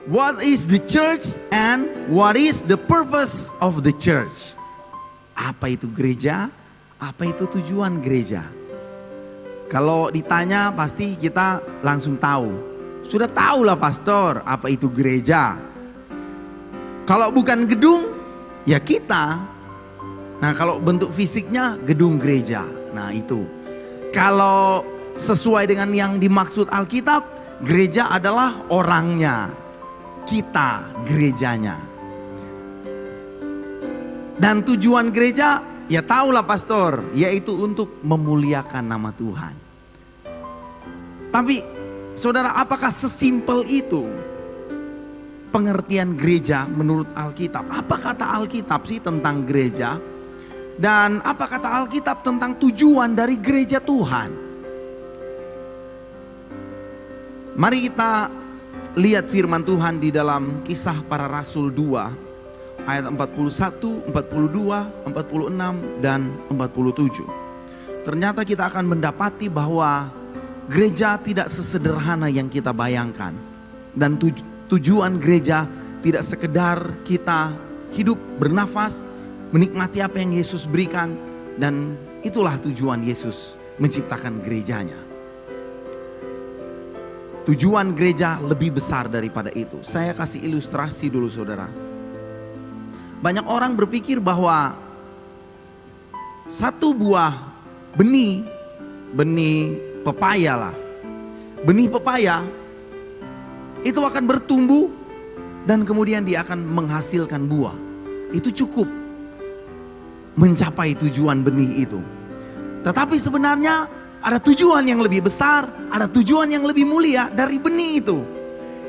What is the church and what is the purpose of the church? Apa itu gereja? Apa itu tujuan gereja? Kalau ditanya pasti kita langsung tahu. Sudah tahu lah pastor apa itu gereja. Kalau bukan gedung ya kita. Nah kalau bentuk fisiknya gedung gereja. Nah itu. Kalau sesuai dengan yang dimaksud Alkitab, gereja adalah orangnya. Kita gerejanya. Dan tujuan gereja ya tahulah pastor, yaitu untuk memuliakan nama Tuhan. Tapi saudara, apakah sesimpel itu pengertian gereja menurut Alkitab? Apa kata Alkitab sih tentang gereja? Dan apa kata Alkitab tentang tujuan dari gereja Tuhan? Mari kita lihat firman Tuhan di dalam Kisah Para Rasul 2 ayat 41, 42, 46 dan 47. Ternyata kita akan mendapati bahwa gereja tidak sesederhana yang kita bayangkan. Dan tujuan gereja tidak sekedar kita hidup bernafas, menikmati apa yang Yesus berikan. Dan itulah tujuan Yesus menciptakan gerejanya. Tujuan gereja lebih besar daripada itu. Saya kasih ilustrasi dulu saudara. Banyak orang berpikir bahwa satu buah benih pepaya lah. Benih pepaya itu akan bertumbuh dan kemudian dia akan menghasilkan buah. Itu cukup mencapai tujuan benih itu. Tetapi sebenarnya ada tujuan yang lebih besar, ada tujuan yang lebih mulia dari benih itu.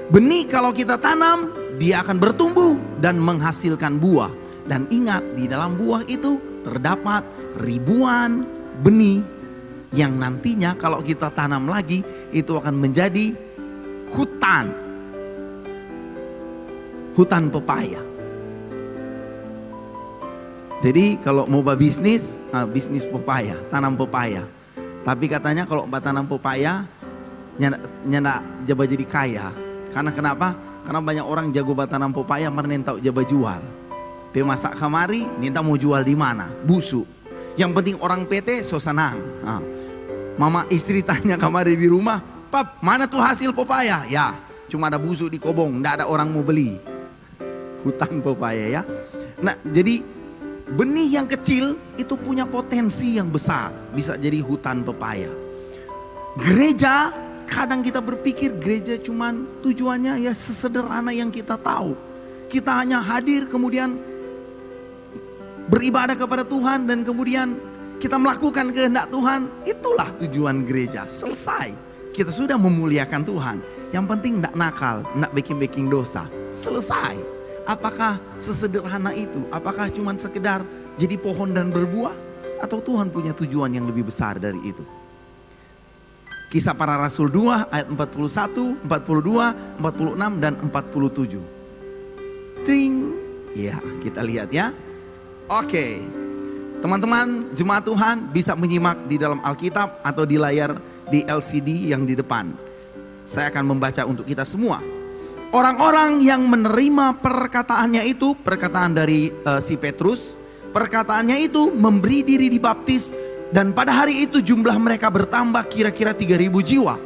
Benih kalau kita tanam, dia akan bertumbuh dan menghasilkan buah. Dan ingat, di dalam buah itu terdapat ribuan benih yang nantinya kalau kita tanam lagi, itu akan menjadi hutan. Hutan pepaya. Jadi kalau mau bisnis, bisnis pepaya, tanam pepaya. Tapi katanya kalau mbak tanam pepaya, nyanda jaba jadi kaya. Karena kenapa? Karena banyak orang jago tanam pepaya, mereka tahu jaba jual. Pemasak kamari, ninta mau jual di mana? Busuk. Yang penting orang PT so senang. Mama istri tanya kamari di rumah, pap mana tuh hasil pepaya? Ya, cuma ada busuk di kobong, nggak ada orang mau beli. Hutan pepaya ya. Nah jadi benih yang kecil itu punya potensi yang besar. Bisa jadi hutan pepaya. Gereja, kadang kita berpikir gereja cuman tujuannya ya sesederhana yang kita tahu. Kita hanya hadir kemudian beribadah kepada Tuhan dan kemudian kita melakukan kehendak Tuhan. Itulah tujuan gereja. Selesai. Kita sudah memuliakan Tuhan. Yang penting tidak nakal, tidak bikin dosa. Selesai. Apakah sesederhana itu? Apakah cuma sekedar jadi pohon dan berbuah? Atau Tuhan punya tujuan yang lebih besar dari itu? Kisah Para Rasul 2 ayat 41, 42, 46 dan 47. Tring. Ya, kita lihat ya. Oke. Teman-teman jemaat Tuhan bisa menyimak di dalam Alkitab atau di layar di LCD yang di depan. Saya akan membaca untuk kita semua. Orang-orang yang menerima perkataannya itu, perkataan dari si Petrus, perkataannya itu memberi diri dibaptis, dan pada hari itu jumlah mereka bertambah kira-kira 3.000 jiwa.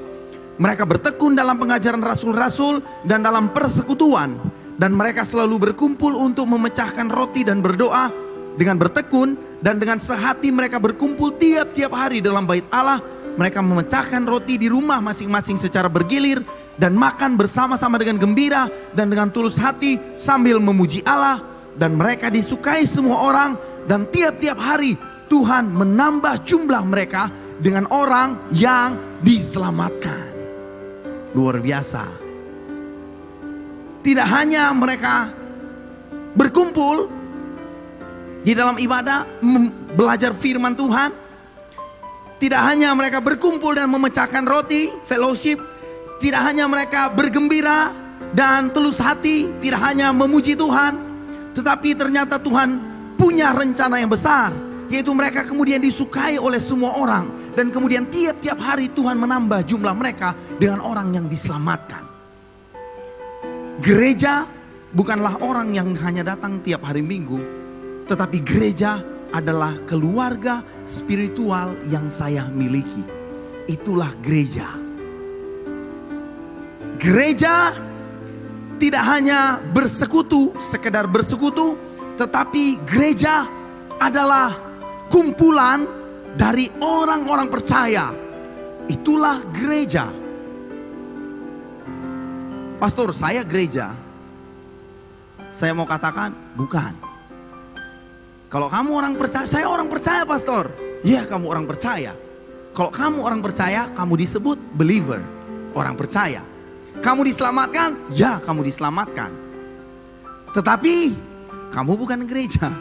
Mereka bertekun dalam pengajaran rasul-rasul dan dalam persekutuan, dan mereka selalu berkumpul untuk memecahkan roti dan berdoa dengan bertekun, dan dengan sehati mereka berkumpul tiap-tiap hari dalam bait Allah. Mereka memecahkan roti di rumah masing-masing secara bergilir dan makan bersama-sama dengan gembira dan dengan tulus hati sambil memuji Allah. Dan mereka disukai semua orang, dan tiap-tiap hari Tuhan menambah jumlah mereka dengan orang yang diselamatkan. Luar biasa. Tidak hanya mereka berkumpul di dalam ibadah, belajar firman Tuhan. Tidak hanya mereka berkumpul dan memecahkan roti, fellowship. Tidak hanya mereka bergembira dan tulus hati. Tidak hanya memuji Tuhan. Tetapi ternyata Tuhan punya rencana yang besar. Yaitu mereka kemudian disukai oleh semua orang. Dan kemudian tiap-tiap hari Tuhan menambah jumlah mereka dengan orang yang diselamatkan. Gereja bukanlah orang yang hanya datang tiap hari Minggu, tetapi gereja adalah keluarga spiritual yang saya miliki. Itulah gereja. Gereja tidak hanya bersekutu, sekedar bersekutu, tetapi gereja adalah kumpulan dari orang-orang percaya. Itulah gereja. Pastor, saya gereja. Saya mau katakan, bukan. Kalau kamu orang percaya, saya orang percaya pastor. Ya, kamu orang percaya. Kalau kamu orang percaya, kamu disebut believer, orang percaya. Kamu diselamatkan, ya kamu diselamatkan. Tetapi kamu bukan gereja.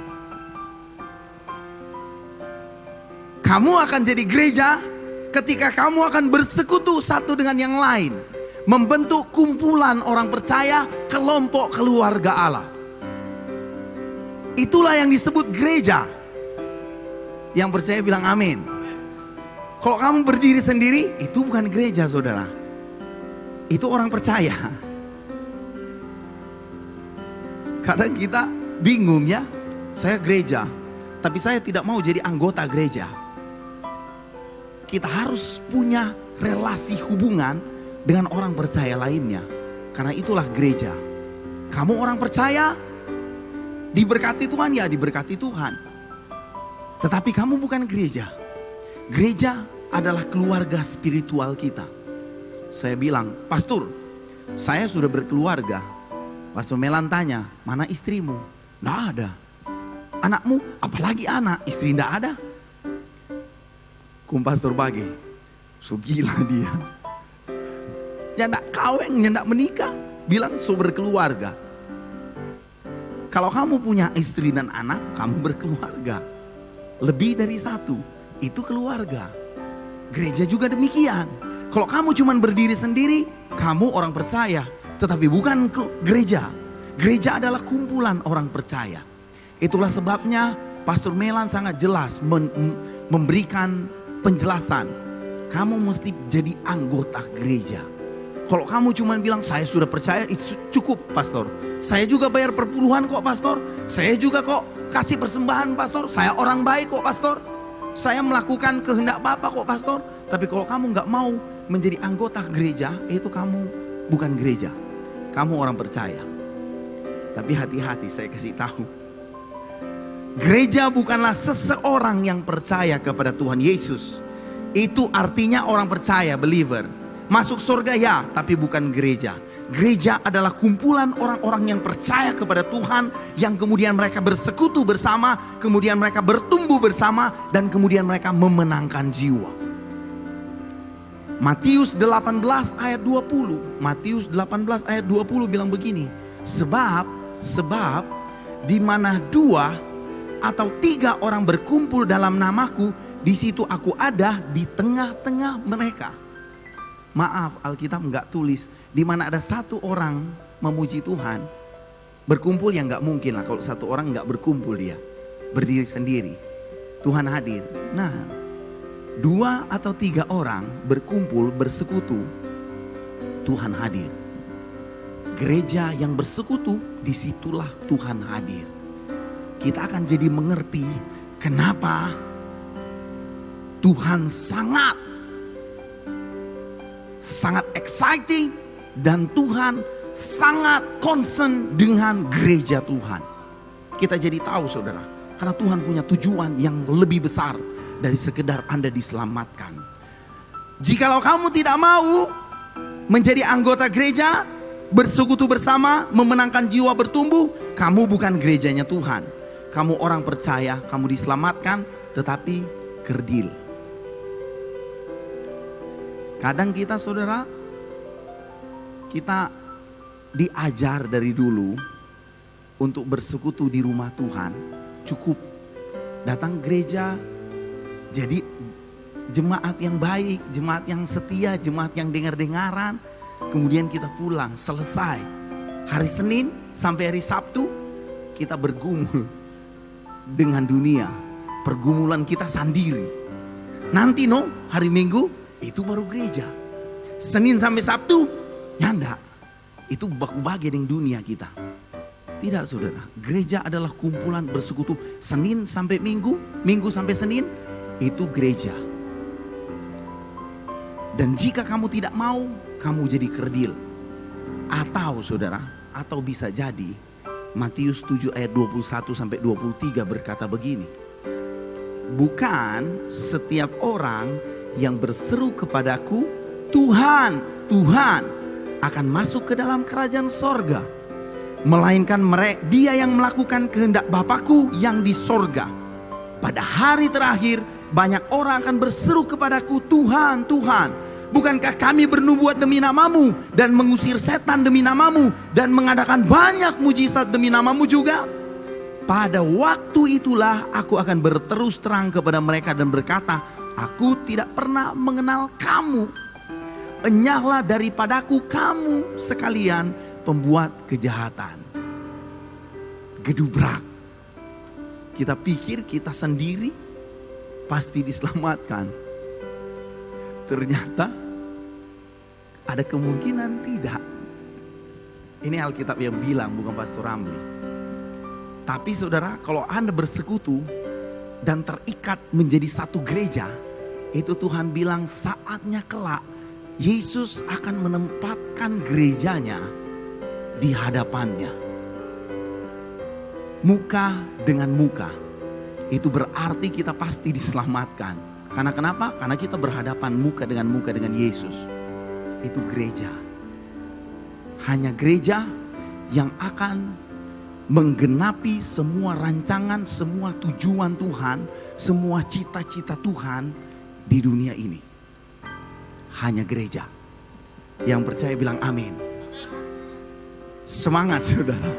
Kamu akan jadi gereja ketika kamu akan bersekutu satu dengan yang lain. Membentuk kumpulan orang percaya, kelompok keluarga Allah. Itulah yang disebut gereja. Yang percaya bilang amin. Kalau kamu berdiri sendiri, itu bukan gereja saudara. Itu orang percaya. Kadang kita bingung ya, saya gereja, tapi saya tidak mau jadi anggota gereja. Kita harus punya relasi hubungan dengan orang percaya lainnya. Karena itulah gereja. Kamu orang percaya, diberkati Tuhan, ya diberkati Tuhan. Tetapi kamu bukan gereja. Gereja adalah keluarga spiritual kita. Saya bilang, pastor, saya sudah berkeluarga. Pastor Melan tanya, mana istrimu? Nggak ada. Anakmu? Apalagi anak, istri nggak ada. Pastor Bagi, so gila dia. Yang nggak kawin, yang nggak menikah, bilang so berkeluarga. Kalau kamu punya istri dan anak, kamu berkeluarga. Lebih dari satu, itu keluarga. Gereja juga demikian. Kalau kamu cuma berdiri sendiri, kamu orang percaya. Tetapi bukan gereja. Gereja adalah kumpulan orang percaya. Itulah sebabnya Pastor Melan sangat jelas memberikan penjelasan. Kamu mesti jadi anggota gereja. Kalau kamu cuma bilang saya sudah percaya, itu cukup pastor. Saya juga bayar perpuluhan kok pastor. Saya juga kok kasih persembahan pastor. Saya orang baik kok pastor. Saya melakukan kehendak Bapa kok pastor. Tapi kalau kamu gak mau menjadi anggota gereja, itu kamu bukan gereja. Kamu orang percaya. Tapi hati-hati, saya kasih tahu. Gereja bukanlah seseorang yang percaya kepada Tuhan Yesus. Itu artinya orang percaya, believer. Masuk surga ya, tapi bukan gereja. Gereja adalah kumpulan orang-orang yang percaya kepada Tuhan, yang kemudian mereka bersekutu bersama, kemudian mereka bertumbuh bersama, dan kemudian mereka memenangkan jiwa. Matius 18 ayat 20. Matius 18 ayat 20 bilang begini. Sebab di mana 2 atau 3 orang berkumpul dalam namaku, di situ aku ada di tengah-tengah mereka. Maaf, Alkitab nggak tulis di mana ada 1 orang memuji Tuhan. Berkumpul ya nggak mungkin lah kalau 1 orang nggak berkumpul, dia berdiri sendiri. Tuhan hadir. Nah, 2 atau 3 orang berkumpul bersekutu, Tuhan hadir. Gereja yang bersekutu, disitulah Tuhan hadir. Kita akan jadi mengerti kenapa Tuhan sangat exciting dan Tuhan sangat concern dengan gereja Tuhan. Kita jadi tahu saudara, karena Tuhan punya tujuan yang lebih besar dari sekedar Anda diselamatkan. Jikalau kamu tidak mau menjadi anggota gereja, bersekutu bersama, memenangkan jiwa bertumbuh, kamu bukan gerejanya Tuhan. Kamu orang percaya, kamu diselamatkan, tetapi kerdil. Kadang kita saudara, kita diajar dari dulu untuk bersekutu di rumah Tuhan. Cukup datang gereja, jadi jemaat yang baik, jemaat yang setia, jemaat yang dengar-dengaran. Kemudian kita pulang, selesai. Hari Senin sampai hari Sabtu kita bergumul dengan dunia. Pergumulan kita sendiri. Nanti hari Minggu itu baru gereja. Senin sampai Sabtu, ya enggak. itu baku-bagi dengan dunia kita. Tidak saudara, gereja adalah kumpulan bersekutu Senin sampai Minggu, Minggu sampai Senin, itu gereja. Dan jika kamu tidak mau, kamu jadi kerdil. Atau saudara, atau bisa jadi Matius 7 ayat 21 sampai 23 berkata begini. Bukan setiap orang yang berseru kepadaku, Tuhan, Tuhan, akan masuk ke dalam kerajaan sorga, melainkan dia yang melakukan kehendak Bapakku yang di sorga. Pada hari terakhir banyak orang akan berseru kepadaku, Tuhan, Tuhan, bukankah kami bernubuat demi namamu dan mengusir setan demi namamu dan mengadakan banyak mujizat demi namamu juga? Pada waktu itulah aku akan berterus terang kepada mereka dan berkata, aku tidak pernah mengenal kamu. Enyahlah daripadaku kamu sekalian pembuat kejahatan. Gedubrak. Kita pikir kita sendiri pasti diselamatkan. Ternyata ada kemungkinan tidak. Ini Alkitab yang bilang, bukan Pastor Ramli. Tapi saudara, kalau Anda bersekutu dan terikat menjadi satu gereja, itu Tuhan bilang saatnya kelak Yesus akan menempatkan gerejanya di hadapannya. Muka dengan muka. Itu berarti kita pasti diselamatkan. Karena kenapa? Karena kita berhadapan muka dengan Yesus. Itu gereja. Hanya gereja yang akan menggenapi semua rancangan, semua tujuan Tuhan, semua cita-cita Tuhan di dunia ini. Hanya gereja. Yang percaya bilang amin. Semangat saudara.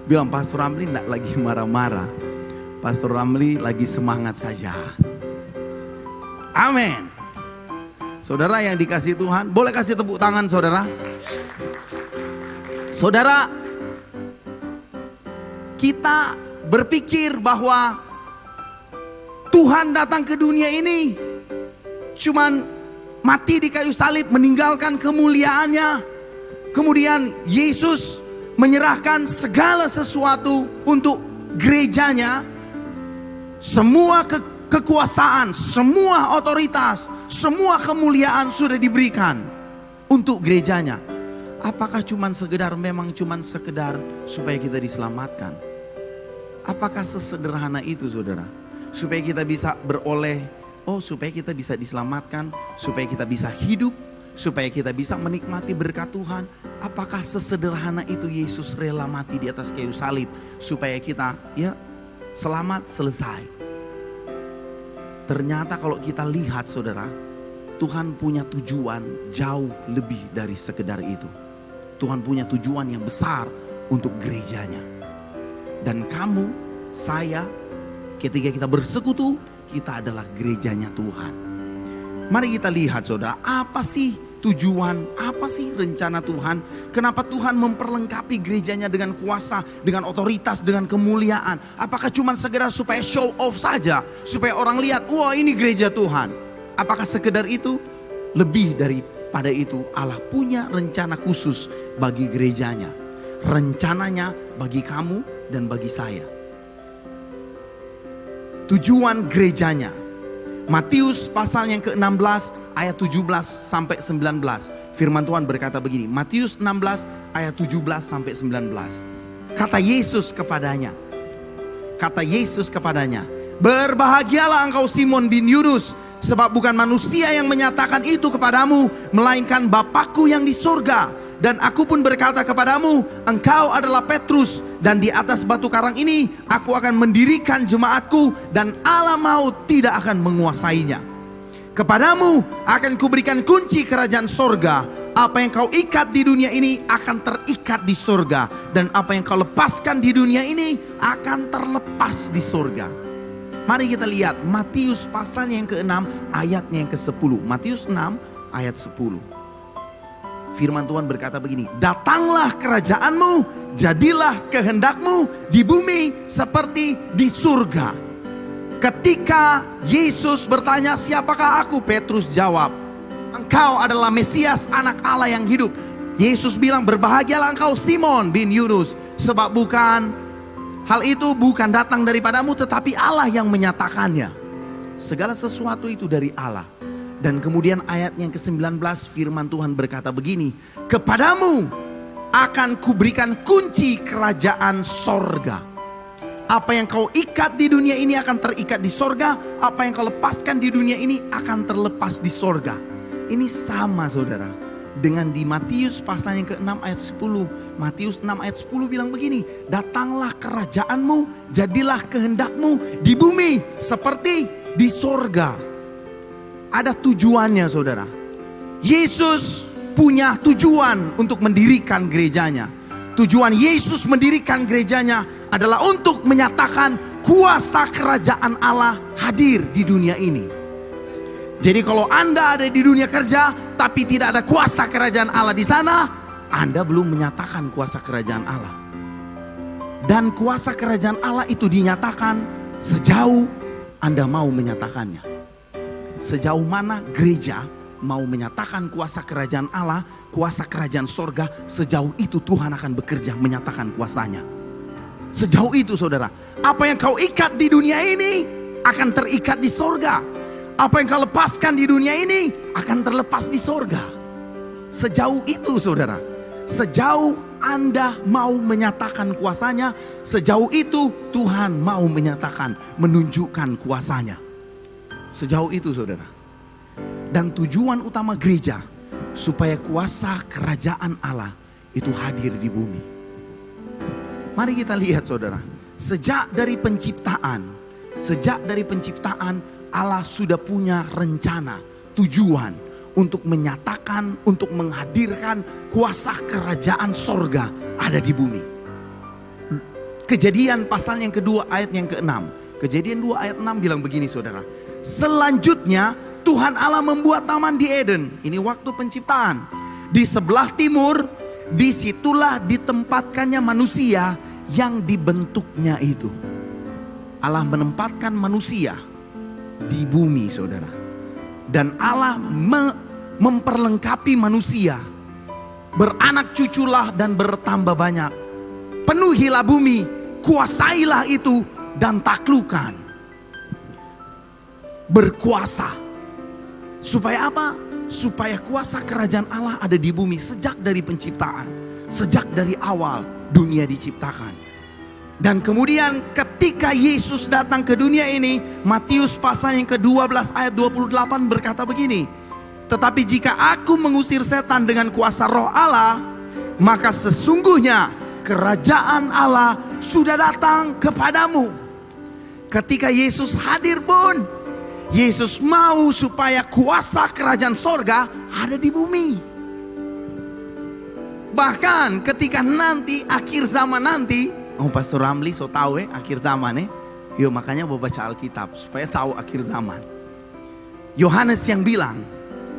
Bilang Pastor Ramli tidak lagi marah-marah. Pastor Ramli lagi semangat saja. Amin. Saudara yang dikasih Tuhan, boleh kasih tepuk tangan saudara. Saudara, kita berpikir bahwa Tuhan datang ke dunia ini cuman mati di kayu salib, meninggalkan kemuliaannya. Kemudian Yesus menyerahkan segala sesuatu untuk gerejanya. Semua kekuasaan, semua otoritas, semua kemuliaan sudah diberikan untuk gerejanya. Apakah memang cuman sekedar supaya kita diselamatkan? Apakah sesederhana itu saudara? Supaya kita bisa beroleh, supaya kita bisa diselamatkan, supaya kita bisa hidup, supaya kita bisa menikmati berkat Tuhan. Apakah sesederhana itu Yesus rela mati di atas kayu salib supaya kita selamat, selesai? Ternyata kalau kita lihat saudara, Tuhan punya tujuan jauh lebih dari sekedar itu. Tuhan punya tujuan yang besar untuk gerejanya. Dan kamu, saya, ketika kita bersekutu, kita adalah gerejanya Tuhan. Mari kita lihat saudara, apa sih tujuan, apa sih rencana Tuhan? Kenapa Tuhan memperlengkapi gerejanya dengan kuasa, dengan otoritas, dengan kemuliaan? Apakah cuma sekedar supaya show off saja? Supaya orang lihat, wah ini gereja Tuhan. Apakah sekedar itu? Lebih daripada itu, Allah punya rencana khusus bagi gerejanya. Rencananya bagi kamu dan bagi saya. Tujuan gerejanya. Matius pasal yang ke-16 ayat 17 sampai 19. Firman Tuhan berkata begini. Matius 16 ayat 17 sampai 19. Kata Yesus kepadanya. Berbahagialah engkau Simon bin Yunus, sebab bukan manusia yang menyatakan itu kepadamu, melainkan Bapakku yang di surga. Dan aku pun berkata kepadamu, engkau adalah Petrus, dan di atas batu karang ini aku akan mendirikan jemaatku, dan alam maut tidak akan menguasainya. Kepadamu akan kuberikan kunci kerajaan sorga. Apa yang kau ikat di dunia ini akan terikat di sorga, dan apa yang kau lepaskan di dunia ini akan terlepas di sorga. Mari kita lihat Matius pasal yang ke-6 ayatnya yang ke-10. Matius 6 ayat 10. Firman Tuhan berkata begini, datanglah kerajaanmu, jadilah kehendakmu di bumi seperti di surga. Ketika Yesus bertanya, siapakah aku? Petrus jawab, engkau adalah Mesias, anak Allah yang hidup. Yesus bilang, berbahagialah engkau Simon bin Yunus, sebab hal itu bukan datang daripadamu, tetapi Allah yang menyatakannya. Segala sesuatu itu dari Allah. Dan kemudian ayat yang ke-19 firman Tuhan berkata begini, kepadamu akan kuberikan kunci kerajaan sorga. Apa yang kau ikat di dunia ini akan terikat di sorga. Apa yang kau lepaskan di dunia ini akan terlepas di sorga. Ini sama saudara dengan di Matius pasal yang ke-6 ayat 10. Matius 6 ayat 10 bilang begini, datanglah kerajaanmu, jadilah kehendakmu di bumi seperti di sorga. Ada tujuannya saudara. Yesus punya tujuan untuk mendirikan gerejanya. Tujuan Yesus mendirikan gerejanya adalah untuk menyatakan kuasa kerajaan Allah hadir di dunia ini. Jadi kalau Anda ada di dunia kerja tapi tidak ada kuasa kerajaan Allah di sana, Anda belum menyatakan kuasa kerajaan Allah. Dan kuasa kerajaan Allah itu dinyatakan sejauh Anda mau menyatakannya. Sejauh mana gereja mau menyatakan kuasa kerajaan Allah, kuasa kerajaan sorga, sejauh itu Tuhan akan bekerja menyatakan kuasanya. Sejauh itu saudara, apa yang kau ikat di dunia ini akan terikat di sorga. Apa yang kau lepaskan di dunia ini akan terlepas di sorga. Sejauh itu saudara, sejauh Anda mau menyatakan kuasanya, sejauh itu Tuhan mau menyatakan, menunjukkan kuasanya. Sejauh itu saudara. Dan tujuan utama gereja supaya kuasa kerajaan Allah itu hadir di bumi. Mari kita lihat saudara, sejak dari penciptaan Allah sudah punya rencana, tujuan untuk menyatakan, untuk menghadirkan kuasa kerajaan sorga ada di bumi. Kejadian pasal yang kedua ayat yang ke-6. Kejadian 2 ayat 6 bilang begini saudara. Selanjutnya Tuhan Allah membuat taman di Eden. Ini waktu penciptaan. Di sebelah timur, disitulah ditempatkannya manusia yang dibentuknya itu. Allah menempatkan manusia di bumi saudara. Dan Allah memperlengkapi manusia. Beranak cuculah dan bertambah banyak. Penuhilah bumi, kuasailah itu dan taklukkan. Berkuasa. Supaya apa? Supaya kuasa kerajaan Allah ada di bumi sejak dari penciptaan. Sejak dari awal dunia diciptakan. Dan kemudian ketika Yesus datang ke dunia ini, Matius pasal yang ke-12 ayat 28 berkata begini. Tetapi jika aku mengusir setan dengan kuasa roh Allah, maka sesungguhnya kerajaan Allah sudah datang kepadamu. Ketika Yesus hadir pun, Yesus mau supaya kuasa kerajaan sorga ada di bumi. Bahkan ketika nanti akhir zaman nanti, Pastor Ramli so tahu akhir zaman yuk makanya mau baca Alkitab supaya tahu akhir zaman. Yohanes yang bilang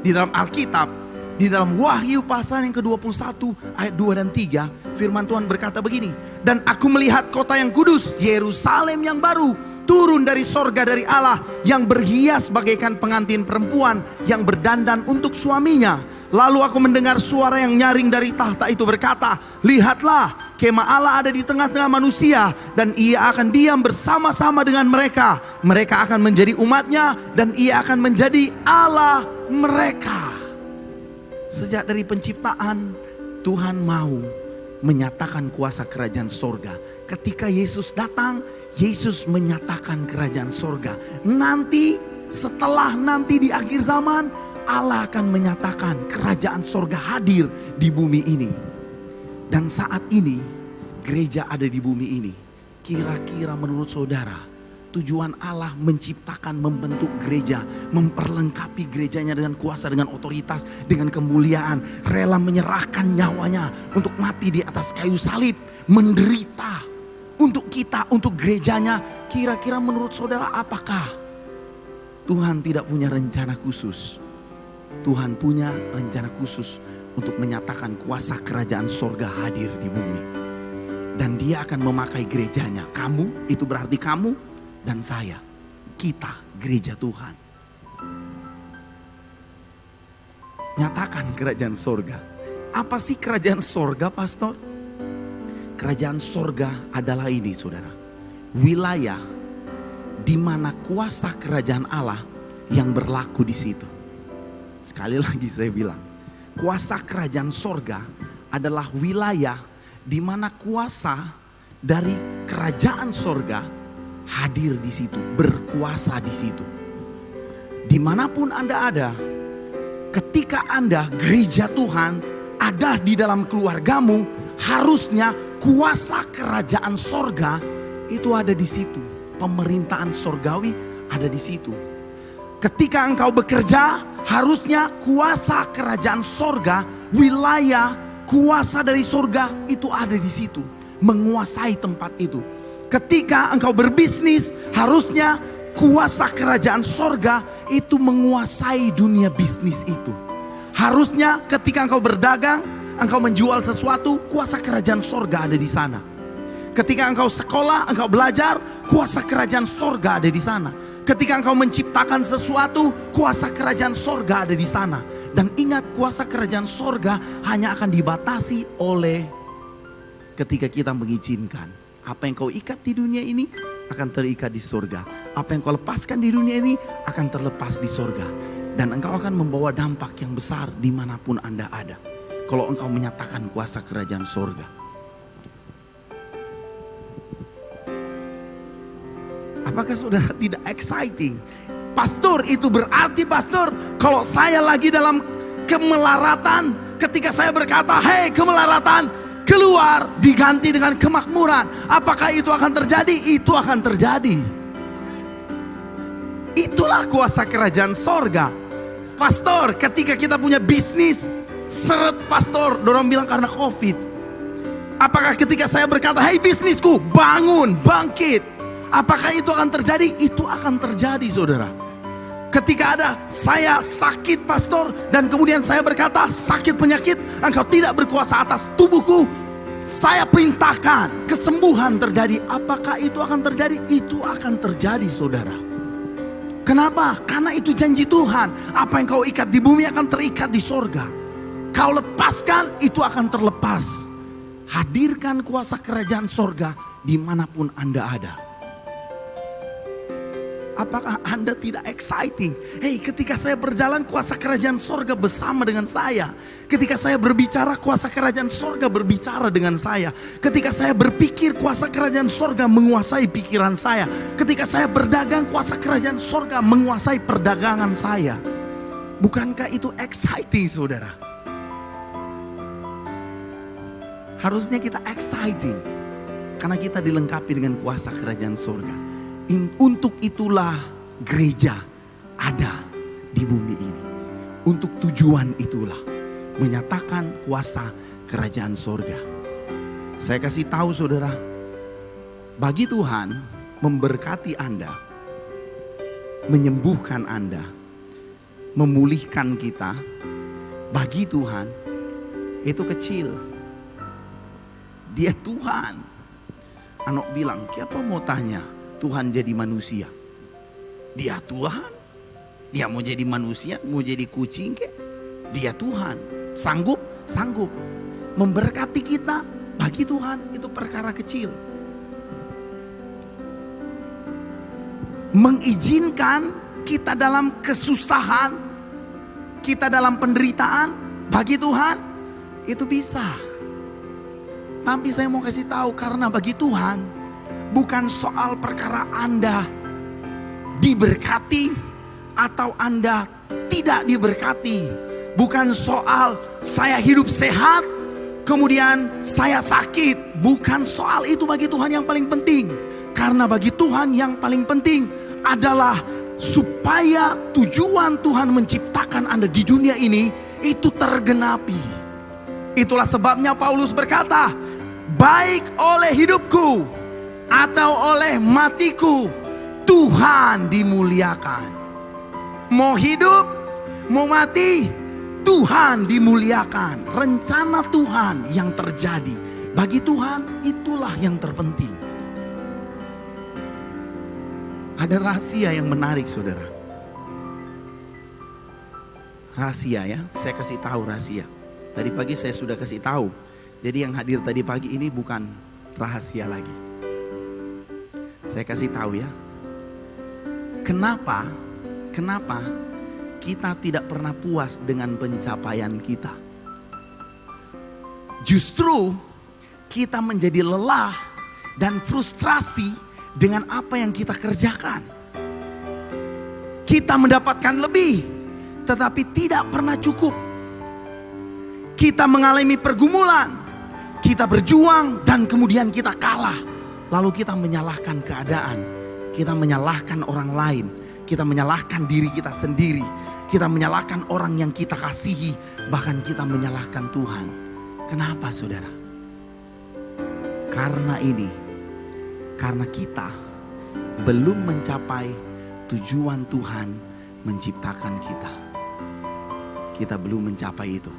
di dalam Alkitab, di dalam Wahyu pasal yang ke-21 ayat 2 dan 3, firman Tuhan berkata begini. Dan aku melihat kota yang kudus, Yerusalem yang baru, turun dari sorga dari Allah, yang berhias bagaikan pengantin perempuan yang berdandan untuk suaminya. Lalu aku mendengar suara yang nyaring dari tahta itu berkata, lihatlah, kemah Allah ada di tengah-tengah manusia, dan ia akan diam bersama-sama dengan mereka. Mereka akan menjadi umatnya, dan ia akan menjadi Allah mereka. Sejak dari penciptaan, Tuhan mau menyatakan kuasa kerajaan sorga. Ketika Yesus datang, Yesus menyatakan kerajaan sorga. Nanti setelah nanti di akhir zaman, Allah akan menyatakan kerajaan sorga hadir di bumi ini. Dan saat ini gereja ada di bumi ini. Kira-kira menurut saudara, tujuan Allah menciptakan, membentuk gereja, memperlengkapi gerejanya dengan kuasa, dengan otoritas, dengan kemuliaan, rela menyerahkan nyawanya untuk mati di atas kayu salib, menderita untuk kita, untuk gerejanya. Kira-kira menurut saudara apakah Tuhan tidak punya rencana khusus? Tuhan punya rencana khusus untuk menyatakan kuasa kerajaan sorga hadir di bumi. Dan dia akan memakai gerejanya. Kamu, itu berarti kamu dan saya. Kita, gereja Tuhan. Nyatakan kerajaan sorga. Apa sih kerajaan sorga, pastor? Kerajaan sorga adalah ini, saudara. Wilayah di mana kuasa kerajaan Allah yang berlaku di situ. Sekali lagi saya bilang, kuasa kerajaan sorga adalah wilayah di mana kuasa dari kerajaan sorga hadir di situ, berkuasa di situ. Dimanapun Anda ada, ketika Anda gereja Tuhan ada di dalam keluargamu, harusnya kuasa kerajaan sorga itu ada di situ. Pemerintahan sorgawi ada di situ. Ketika engkau bekerja, harusnya kuasa kerajaan sorga, wilayah kuasa dari sorga itu ada di situ, menguasai tempat itu. Ketika engkau berbisnis, harusnya kuasa kerajaan sorga itu menguasai dunia bisnis itu. Harusnya ketika engkau berdagang, engkau menjual sesuatu, kuasa kerajaan sorga ada di sana. Ketika engkau sekolah, engkau belajar, kuasa kerajaan sorga ada di sana. Ketika engkau menciptakan sesuatu, kuasa kerajaan sorga ada di sana. Dan ingat, kuasa kerajaan sorga hanya akan dibatasi oleh ketika kita mengizinkan. Apa yang kau ikat di dunia ini akan terikat di sorga. Apa yang kau lepaskan di dunia ini akan terlepas di sorga. Dan engkau akan membawa dampak yang besar dimanapun Anda ada. Kalau engkau menyatakan kuasa kerajaan sorga. Apakah saudara tidak exciting? Pastor, itu berarti pastor, kalau saya lagi dalam kemelaratan, ketika saya berkata, hei kemelaratan, keluar, diganti dengan kemakmuran. Apakah itu akan terjadi? Itu akan terjadi. Itulah kuasa kerajaan sorga. Pastor, ketika kita punya bisnis, seret pastor, dorong bilang karena COVID. Apakah ketika saya berkata, hei bisnisku, bangun, bangkit. Apakah itu akan terjadi? Itu akan terjadi, saudara. Ketika ada saya sakit pastor, dan kemudian saya berkata sakit penyakit, engkau tidak berkuasa atas tubuhku, saya perintahkan kesembuhan terjadi. Apakah itu akan terjadi? Itu akan terjadi, saudara. Kenapa? Karena itu janji Tuhan. Apa yang kau ikat di bumi akan terikat di sorga. Kau lepaskan, itu akan terlepas. Hadirkan kuasa kerajaan sorga dimanapun Anda ada. Apakah Anda tidak exciting? Hei, ketika saya berjalan, kuasa kerajaan sorga bersama dengan saya. Ketika saya berbicara, kuasa kerajaan sorga berbicara dengan saya. Ketika saya berpikir, kuasa kerajaan sorga menguasai pikiran saya. Ketika saya berdagang, kuasa kerajaan sorga menguasai perdagangan saya. Bukankah itu exciting, saudara? Harusnya kita exciting, karena kita dilengkapi dengan kuasa kerajaan sorga. Untuk itulah gereja ada di bumi ini. Untuk tujuan itulah menyatakan kuasa kerajaan sorga. Saya kasih tahu saudara, bagi Tuhan memberkati Anda, menyembuhkan Anda, memulihkan kita, bagi Tuhan itu kecil. Dia Tuhan. Anak bilang, siapa mau tanya Tuhan jadi manusia? Dia Tuhan. Dia mau jadi manusia, mau jadi kucing kek? Dia Tuhan. Sanggup? Sanggup. Memberkati kita, bagi Tuhan itu perkara kecil. Mengizinkan kita dalam kesusahan, kita dalam penderitaan, bagi Tuhan itu bisa. Tapi saya mau kasih tahu, karena bagi Tuhan bukan soal perkara Anda diberkati atau Anda tidak diberkati. Bukan soal saya hidup sehat, kemudian saya sakit. Bukan soal itu bagi Tuhan yang paling penting. Karena bagi Tuhan yang paling penting adalah supaya tujuan Tuhan menciptakan Anda di dunia ini itu tergenapi. Itulah sebabnya Paulus berkata, baik oleh hidupku atau oleh matiku, Tuhan dimuliakan. Mau hidup, mau mati, Tuhan dimuliakan. Rencana Tuhan yang terjadi bagi Tuhan, itulah yang terpenting. Ada rahasia yang menarik, saudara. Rahasia ya, saya kasih tahu rahasia. Tadi pagi saya sudah kasih tahu. Jadi yang hadir tadi pagi ini bukan rahasia lagi. Saya kasih tahu ya. Kenapa kita tidak pernah puas dengan pencapaian kita? Justru kita menjadi lelah dan frustrasi dengan apa yang kita kerjakan. Kita mendapatkan lebih, tetapi tidak pernah cukup. Kita mengalami pergumulan, kita berjuang dan kemudian kita kalah. Lalu kita menyalahkan keadaan, kita menyalahkan orang lain, kita menyalahkan diri kita sendiri, kita menyalahkan orang yang kita kasihi, bahkan kita menyalahkan Tuhan. Kenapa saudara? Karena kita belum mencapai tujuan Tuhan menciptakan kita. Kita belum mencapai itu.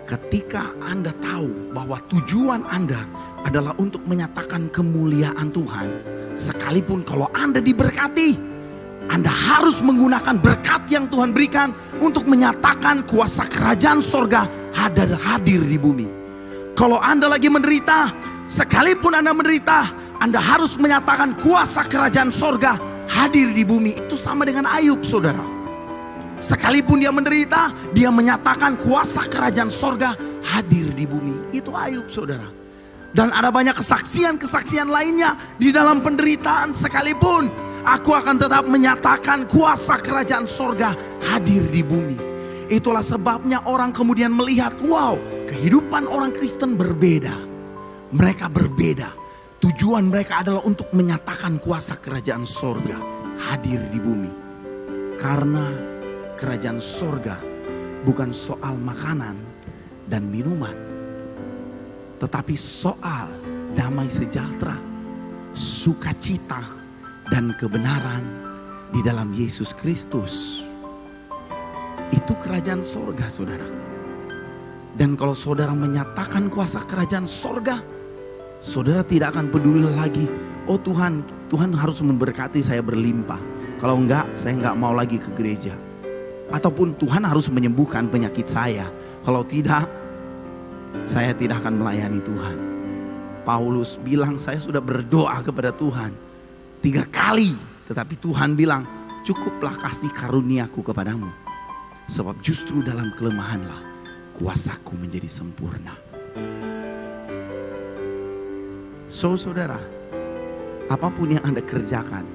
Ketika Anda tahu bahwa tujuan Anda adalah untuk menyatakan kemuliaan Tuhan, sekalipun kalau Anda diberkati, Anda harus menggunakan berkat yang Tuhan berikan untuk menyatakan kuasa kerajaan sorga hadir di bumi. Kalau Anda lagi menderita, sekalipun Anda menderita, Anda harus menyatakan kuasa kerajaan sorga hadir di bumi. Itu sama dengan Ayub saudara. Sekalipun dia menderita, dia menyatakan kuasa kerajaan sorga hadir di bumi. Itu Ayub saudara. Dan ada banyak kesaksian-kesaksian lainnya di dalam penderitaan sekalipun. Aku akan tetap menyatakan kuasa kerajaan sorga hadir di bumi. Itulah sebabnya orang kemudian melihat, wow, kehidupan orang Kristen berbeda. Mereka berbeda. Tujuan mereka adalah untuk menyatakan kuasa kerajaan sorga hadir di bumi. Karena kerajaan sorga bukan soal makanan dan minuman, tetapi soal damai sejahtera, sukacita, dan kebenaran di dalam Yesus Kristus. Itu kerajaan sorga saudara. Dan kalau saudara menyatakan kuasa kerajaan sorga, saudara tidak akan peduli lagi, oh Tuhan harus memberkati saya berlimpah. Kalau enggak, saya enggak mau lagi ke gereja. Ataupun Tuhan harus menyembuhkan penyakit saya. Kalau tidak, saya tidak akan melayani Tuhan. Paulus bilang, saya sudah berdoa kepada Tuhan 3 kali. Tetapi Tuhan bilang, cukuplah kasih karuniaku kepadamu. Sebab justru dalam kelemahanlah kuasaku menjadi sempurna. So saudara, apapun yang Anda kerjakan,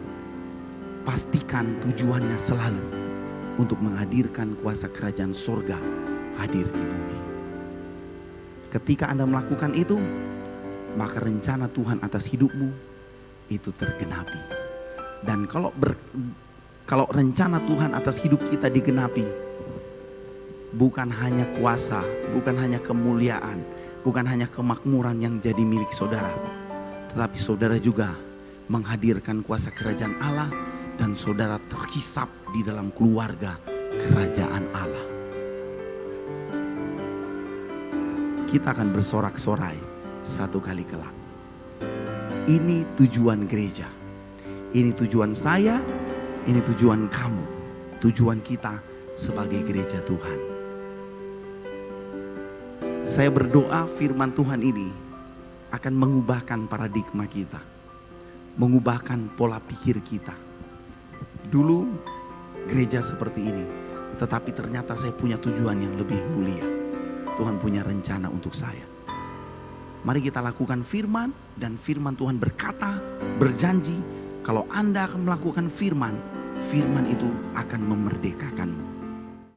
pastikan tujuannya selalu untuk menghadirkan kuasa kerajaan sorga hadir di bumi. Ketika Anda melakukan itu, maka rencana Tuhan atas hidupmu itu tergenapi. Dan kalau rencana Tuhan atas hidup kita digenapi, bukan hanya kuasa, bukan hanya kemuliaan, bukan hanya kemakmuran yang jadi milik saudara, tetapi saudara juga menghadirkan kuasa kerajaan Allah dan saudara terhisap di dalam keluarga kerajaan Allah. Kita akan bersorak-sorai satu kali kelak. Ini tujuan gereja. Ini tujuan saya, ini tujuan kamu, tujuan kita sebagai gereja Tuhan. Saya berdoa firman Tuhan ini akan mengubahkan paradigma kita, mengubahkan pola pikir kita. Dulu gereja seperti ini, tetapi ternyata saya punya tujuan yang lebih mulia. Tuhan punya rencana untuk saya. Mari kita lakukan firman, dan firman Tuhan berkata, berjanji, kalau Anda akan melakukan firman, firman itu akan memerdekakanmu.